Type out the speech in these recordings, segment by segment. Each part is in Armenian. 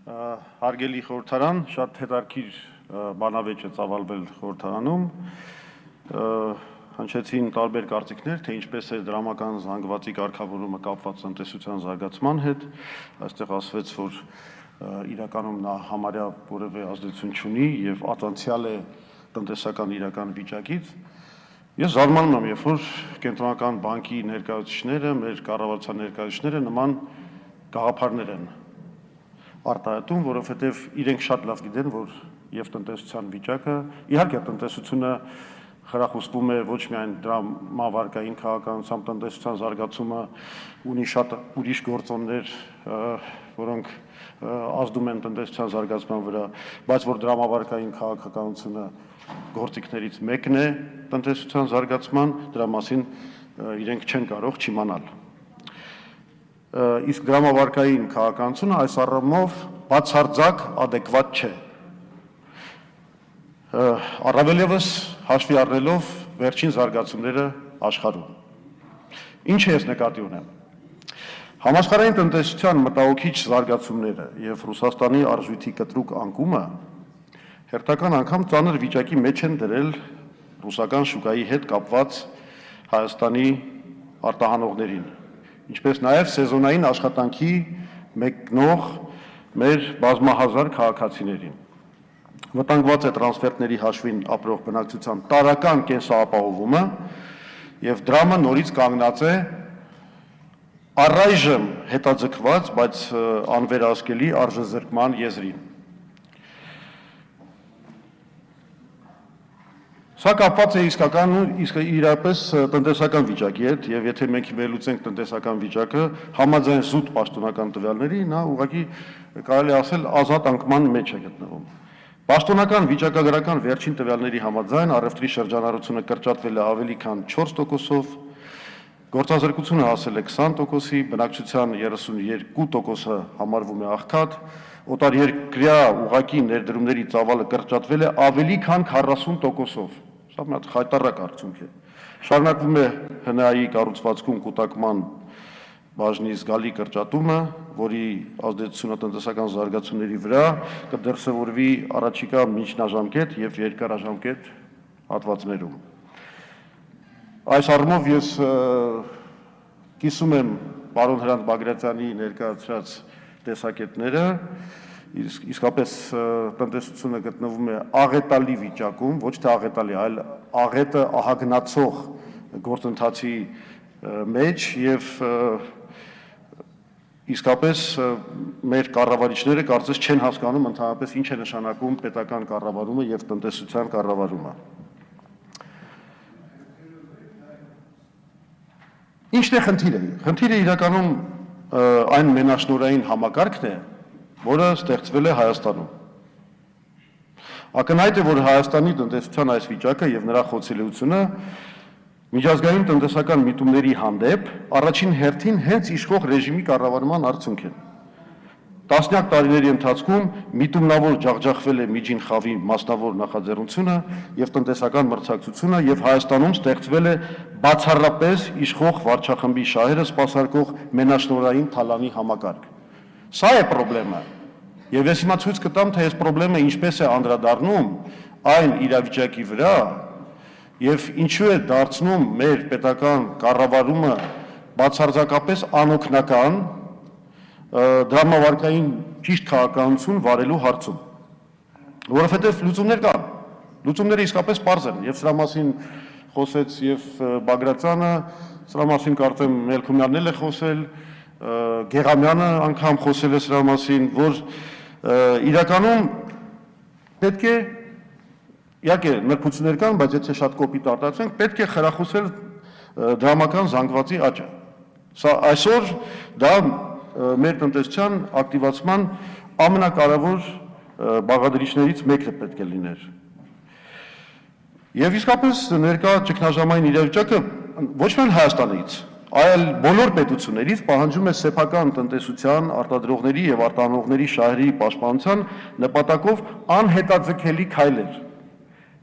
Հարգելի խորհրդարան, շատ հետաքրքիր բանավեճ է ծավալվել խորհրդարանում, հնչեցին տարբեր կարծիքներ, թե ինչպես է դրամական զանգվածի կարգավորումը կապված տնտեսության զարգացման հետ, այստեղ ասվեց, որ իրականում նա համարյա որևէ ազդեցություն չունի եւ ատանցիալ է տնտեսական իրական վիճակից։ Ես զարմանում եմ, երբ որ կենտրոնական բանկի ներկայացուցիչները, մեր կառավարության ներկայացուցիչները նման գաղափարներ են արտահայտում, որովհետև իրենք շատ լավ գիտեն, որ եւ տնտեսության վիճակը, իհարկե տնտեսությունը խրախուսվում է ոչ միայն դրամավարկային քաղաքականությամբ տնտեսության զարգացումը ունի շատ ուրիշ գործոններ, որոնք ազդում են տնտեսության զարգացման վրա, բայց որ դրամավարկային քաղաքականությունը գործիքներից մեկն է տնտեսության զարգացման, դրա մասին իրենք չեն կարող չիմանալ։ Իսկ դրամավարկային քաղաքականությունը այս առումով բացարձակ adekvat չէ։ Առավել ևս հաշվի առնելով վերջին զարգացումները աշխարհում։ Ինչ ես նկատի ունեմ։ Համաշխարհային տնտեսության մտահոգիչ զարգացումները եւ Ռուսաստանի արժույթի կտրուկ անկումը հերթական անգամ ծանր վիճակի մեջ են դրել ռուսական շուկայի հետ կապված Հայաստանի արտահանողներին, ինչպես նաև սեզոնային աշխատանքի մեկնող մեր բազմահազար քաղաքացիներին։ Վտանգված է տրանսֆերտների հաշվին ապրող բնակչության տարրական կենսապահովումը եւ դրամը նորից կանգնած է առայժմ հետաձգված, բայց անվերահսկելի արժեզրկման եզրին։ Սա կապված է իրապես տնտեսական վիճակի հետ եւ եթե մենք վերլուծենք տնտեսական վիճակը համաձայն զուտ պաշտոնական տվյալների, նա ուղղակի կարելի ասել ազատ անկման մեջ է գտնվում։ Պաշտոնական վիճակագրական վերջին տվյալների համաձայն առևտրի շրջանառությունը կրճատվել է ավելի քան 4%-ով, գործազրկությունը հասել է 20%-ի, բնակչության 32%-ը համարվում է աղքատ, օտարերկրյա ուղղակի ներդրումների ծավալը կրճատվել է ավելի քան 40%-ով։ Սա մի հատ խայտառակ արդյունք է։ Շարունակվում է ՀՆԱ-ի կառուցվածքում կուտակման բաժնի զգալի կրճատումը, որի ազդեցությունը տնտեսական զարգացումների վրա կդրսևորվի առաջիկա միջնաժամկետ եւ երկարաժամկետ հատվածներում։ Այս առումով ես կիսում եմ պարոն Հրանտ Բագրատյանի ներկայացրած տեսակետները, իսկապես տնտեսությունը գտնվում է աղետալի վիճակում, ոչ թե աղետալի, այլ աղետը ահագնացող գործընթացի մեջ եւ իսկապես մեր կառավարիչները կարծես չեն հասկանում ընդհանրապես ինչ է նշանակում պետական կառավարումը եւ տնտեսության կառավարումը։ Ինչն է խնդիրը։ Խնդիրը իրականում այն մենաշնորհային համակարգն է, որը ստեղծվել է Հայաստանում։ Ակնհայտ է, որ Հայաստանի տնտեսության այս վիճակը եւ նրա խոցելիությունը միջազգային տնտեսական միտումների հանդեպ առաջին հերթին հենց իշխող ռեժիմի կառավարման արդյունք է։ Տասնյակ տարիների ընթացքում միտումնավոր ջախջախվել է միջին խավի մասնավոր նախաձեռնությունը եւ տնտեսական մրցակցությունը եւ Հայաստանում ստեղծվել է բացառապես իշխող վարչախմբի շահերը սպասարկող մենաշնորհային թալանի համակարգ։ Սա է խնդրեմը։ Եվ ես հիմա ցույց կտամ, թե այս խնդրեմը ինչպես է անդրադառնում այն իրավիճակի վրա եւ ինչու է դարձնում մեր պետական կառավարումը բացարձակապես անօգնական դրամավարկային ճիշտ քաղաքականություն վարելու հարցում։ Որովհետեւ լուծումներ կան։ Լուծումները իսկապես պարզ են եւ սրա մասին խոսեց եւ Բագրատյանը, սրա մասին կարծեմ Մելքումյանն էլ է խոսել, Գեղամյանը անգամ խոսել է սրա մասին, որ իրականում պետք է իհարկե նրբություններ կան, բայց եթե շատ կոպիտ արտացնենք, պետք է խրախուսել դրամական զանգվածի աճը։ Սա այսօր դա մեր տնտեսության ակտիվացման ամենակարևոր բաղադրիչներից մեկը պետք է լիներ։ Եվ իսկապես ներկա ճգնաժամային իրավիճակը ոչ միայն Հայաստանից, այլ բոլոր պետություններից պահանջում է սեփական տնտեսության, արտադրողների եւ արտահանողների շահերի պաշտպանության նպատակով անհետաձգելի քայլեր,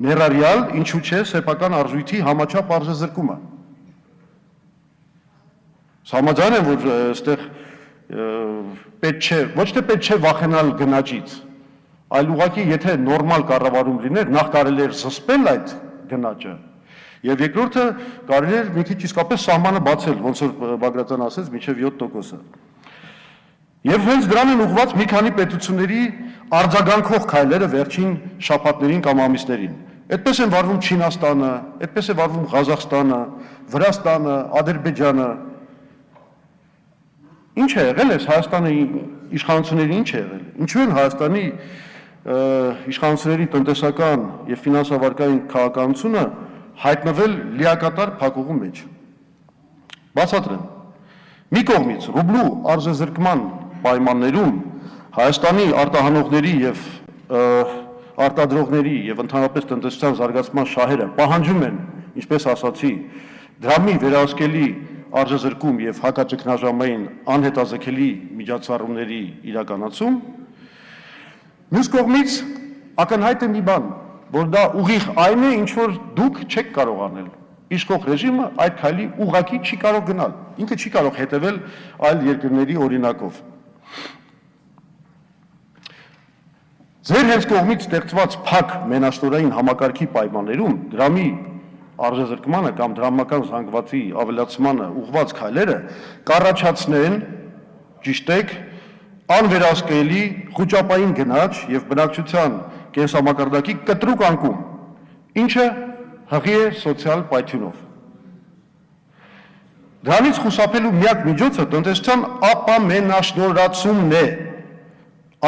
ներառյալ ինչու՞ չէ սեփական արժույթի համաչափ արժեզրկումը։ Համաձայն եմ, որ այստեղ պետք չէ, ոչ թե պետք չէ վախենալ գնաճից, այլ ուղղակի եթե նորմալ կառավարում լիներ, նախ կարելի էր զսպել այդ գնաճը, եւ երկրորդը կարելի էր մի քիչ իսկապես սահմանը բացել, ոնց որ Բագրատյան ասեց, մինչեւ 7%-ը։ Եվ հենց դրան են ուղղված մի քանի պետությունների արձագանքող քայլերը վերջին շաբաթներին կամ ամիսներին։ Այդպես են վարվում Չինաստանը, այդպես է վարվում Ղազախստանը, Վրաստանը, Ադրբեջանը։ Ինչ է եղել այս Հայաստանի իշխանությունների ինչ է եղել։ Ինչու են Հայաստանի իշխանությունների տնտեսական եւ ֆինանսավարկային քաղաքականությունը հայտնվել լիակատար փակուղու մեջ։ Բացատրեմ։ Մի կողմից ռուբլու արժեզրկման պայմաններում Հայաստանի արտահանողների եւ արտադրողների եւ ընդհանրապես տնտեսության զարգացման շահերը պահանջում են, ինչպես ասացի, դրամի վերահսկելի արժեզրկում եւ հակաճգնաժամային անհետաձգելի միջոցառումների իրականացում։ Մյուս կողմից ակնհայտ է մի բան, որ դա ուղիղ այն է, ինչ որ դուք չեք կարող անել։ Իշխող ռեժիմը այդ քայլի ուղղակի չի կարող գնալ, ինքը չի կարող հետևել այլ երկրների օրինակով։ Ձեր հենց կողմից ստեղծված փակ մենաշնորհային համակարգի պայմաններում դրամի արժեզրկմանը կամ դրամական զանգվածի ավելացմանը ուղղված քայլերը կառաջացնեն, ճիշտ եք, անվերահսկելի խոճապային գնաճ եւ բնակչության կենսամակարդակի կտրուկ անկում, ինչը հղի է սոցիալ պայթյունով։ Դրանից խուսափելու միակ միջոցը տնտեսության ապամենաշնորհացումն է,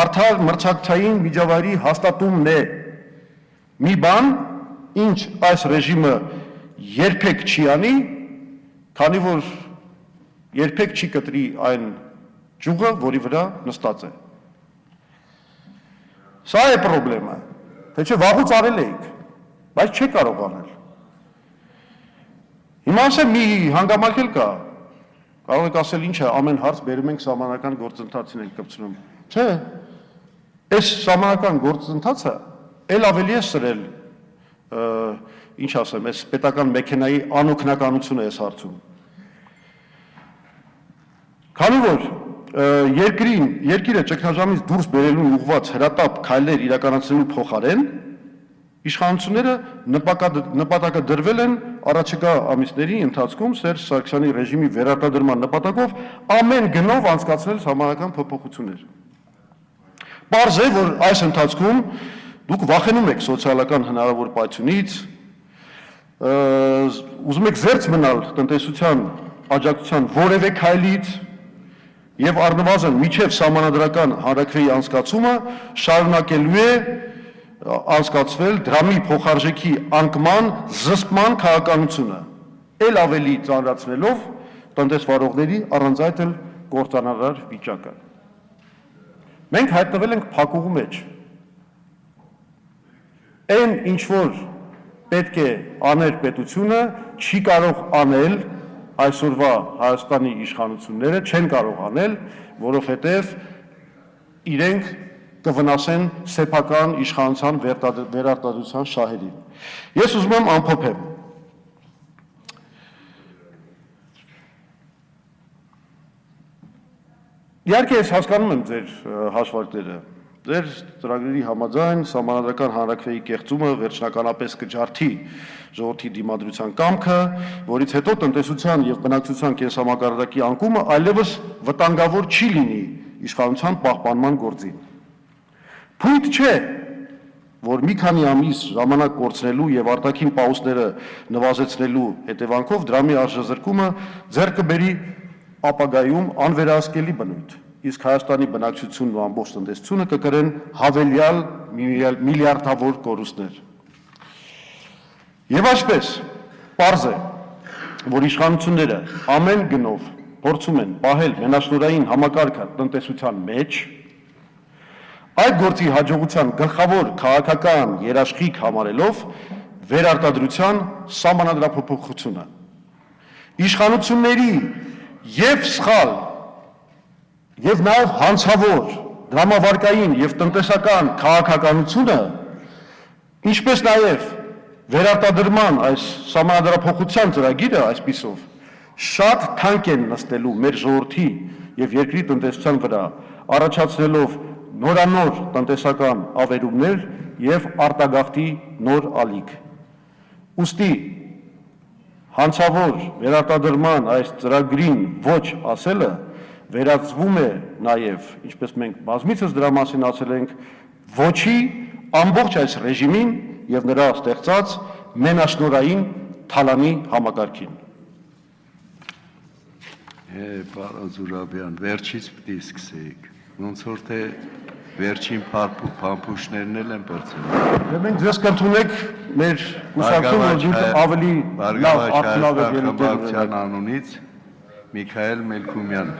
արդար մրցակցային միջավայրի հաստատումն է, մի բան, ինչ այս ռեժիմը երբեք չի անի, քանի որ երբեք չի կտրի այն ճյուղը, որի վրա նստած է։ Սա է պրոբլեմը, թե չէ վաղուց արել էիք, բայց չեք կարող անել։ Հիմա ասեմ մի հանգամանք էլ կա, կարող եք ասել ինչ է, ամեն հարց բերում ենք սահմանական գործընթացին ենք կպցնում։ Չէ, այս սահմանական գործընթացը էլ ավելի է սրել, ինչ ասեմ, այս պետական մեքենայի անօգնականությունը այս հարցում։ Քանի որ երկիրը ճգնաժամից դուրս բերելուն ուղղված հրատապ քայլեր իրականացնելու փոխարեն իշխանությունները նպատակադրվել են առաջիկա ամիսների ընթացքում Սերժ Սարգսյանի ռեժիմի վերարտադրման նպատակով ամեն գնով անցկացնել սահմանական փոփոխություններ։ Պարզ է, որ այս ընթացքում դուք վախենում եք սոցիալական հնարավոր պայթյունից, ուզում եք զերծ մնալ տնտեսության աջակցության որևէ քայլից եւ առնվազն միջև սահմանադրական հանրաքվեի անցկացումը շարունակելու է անցկացվել դրամի փոխարժեքի անկման զսպման քաղաքականությունը, ել ավելի ծանրացնելով տնտեսվարողների առանց այդ էլ կործանարար վիճակը։ Մենք հայտնվել ենք փակուղու մեջ։ Այն ինչ որ պետք է աներ պետությունը, չի կարող անել այսօրվա Հայաստանի իշխանությունները, չեն կարող անել, որովհետև իրենք կվնասեն սեփական իշխանության վերարտադրության շահերին։ Ես ուզում եմ ամփոփեմ։ Իհարկե ես հասկանում եմ ձեր հաշվարկները։ Ձեր ծրագրերի համաձայն սահմանադրական հանրաքվեի կեղծումը վերջնականապես կջարդի ժողովրդի դիմադրության կամքը, որից հետո տնտեսության եւ բնակչության կենսամակարդակի անկումը այլևս վտանգավոր չի լինի իշխանության պահպանման գործին։ Փույթ չէ, որ մի քանի ամիս ժամանակ կորցնելու եւ արտաքին պաուսները նվազեցնելու հետևանքով դրամի արժեզրկումը ձեռք կբերի ապագայում անվերահսկելի բնույթ, իսկ Հայաստանի բնակչությունն ու ամբողջ տնտեսությունը կկրեն հավելյալ միլիարդավոր կորուստներ։ Եվ այսպես, պարզ է, որ իշխանությունները ամեն գնով փորձում են պահել մենաշնորհային համակարգը տնտեսության մեջ, այդ գործի հաջողության գլխավոր քաղաքական երաշխիք համարելով վերարտադրության սահմանադրափոփոխությունը։ Իշխանությունների եւ սխալ եւ նաեւ հանցավոր դրամավարկային եւ տնտեսական քաղաքականությունը, ինչպես նաեւ վերարտադրման այս սահմանադրափոխության ծրագիրը այսպիսով շատ թանկ են նստելու մեր ժողովրդի եւ երկրի տնտեսության վրա, առաջացնելով նորանոր տնտեսական ավերումներ եւ արտագաղթի նոր ալիք։ Ուստի հանցավոր վերարտադրման այս ծրագրին ոչ ասելը վերածվում է նաեւ, ինչպես մենք բազմիցս դրա մասին ասել ենք, ոչի ամբողջ այս ռեժիմին եւ նրա ստեղծած մենաշնորհային թալանի համակարգին։ Պարոն Զուրաբյան, վերջից պիտի սկսեիք, ոնց որ թե վերջին փամփուշտներն էլ են բարձրանում։ Եվ մենք ձեզ կընդունենք մեր կուսակցություն, որ դուք ավելի լավ արտոնավեր ելույթներ ունենաք։ Անունից Միքայել Մելքումյան։